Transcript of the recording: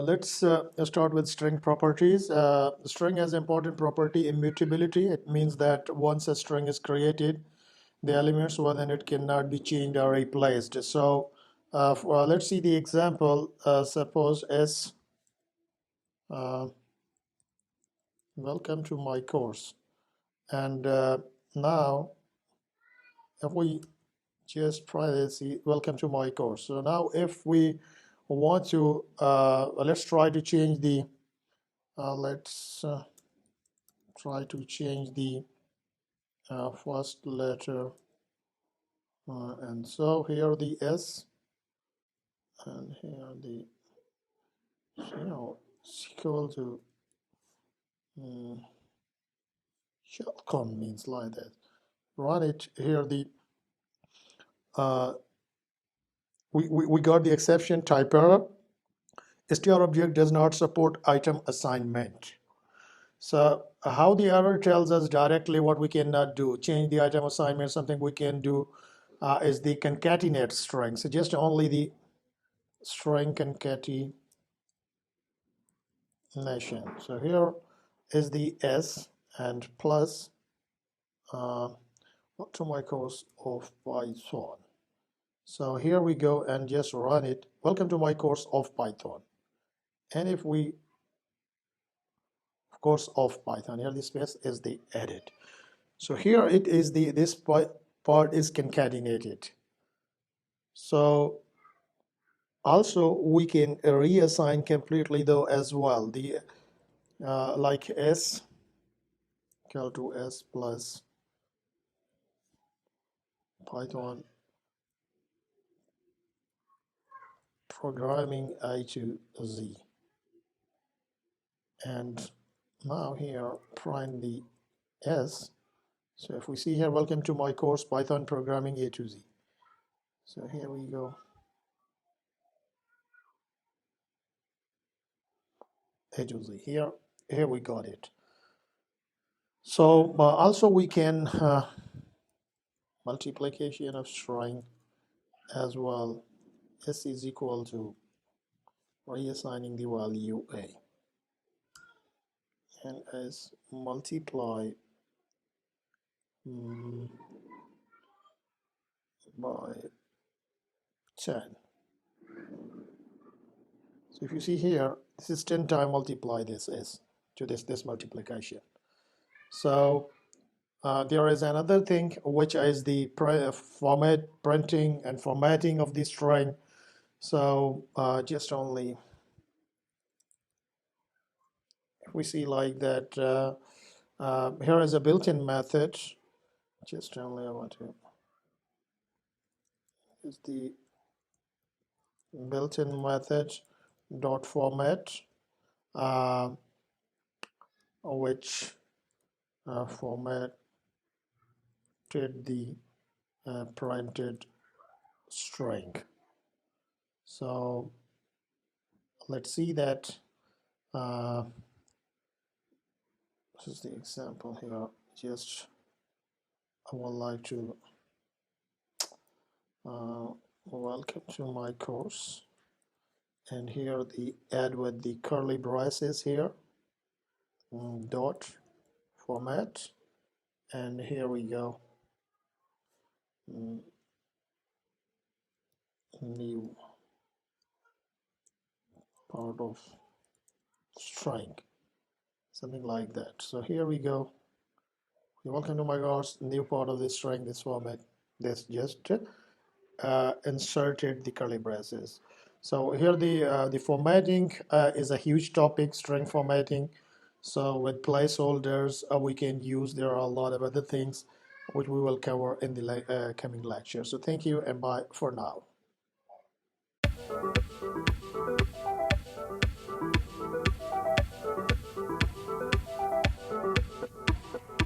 Let's start with string properties. String has important property immutability. It means that once a string is created, the elements within it cannot be changed or replaced. So let's see the example. Suppose S, uh, welcome to my course. And now if we just try this, see, welcome to my course. So now if we want to, let's try to change the, let's try to change the first letter. And so here the S, and here the, it's equal to shellcon means like that. Run it here. The we got the exception type error. str object does not support item assignment. So how the error tells us directly what we cannot do, change the item assignment. Something we can do is the concatenate string. So just only the string concatenation. So here is the S and plus to my course of Python. So here we go and just run it. Welcome to my course of Python. And if we, of course, of Python, here the space is the edit. So here it is this part is concatenated. So also we can reassign completely though as well. The like S equal to S plus Python programming A to Z. And now here prime the S. So if we see here, welcome to my course Python programming A to Z. So here we go. A to Z. Here we got it. So also we can multiplication of string as well. S is equal to reassigning the value A, and as multiply by 10. So if you see here, this is 10 times multiply this S to this multiplication. So there is another thing which is the printing and formatting of the string. So just only if we see like that, here is a built-in method. Just only I want to use the built-in method dot format, which formatted the printed string. So let's see that. This is the example here. Just I would like to welcome to my course, and here the add with the curly braces here, dot format, and here we go, new part of string, something like that. So here we go. Welcome to my course, new part of this string, this format. This just inserted the curly braces. So here the formatting is a huge topic, string formatting. So with placeholders we can use, there are a lot of other things which we will cover in the coming lecture. So thank you and bye for now.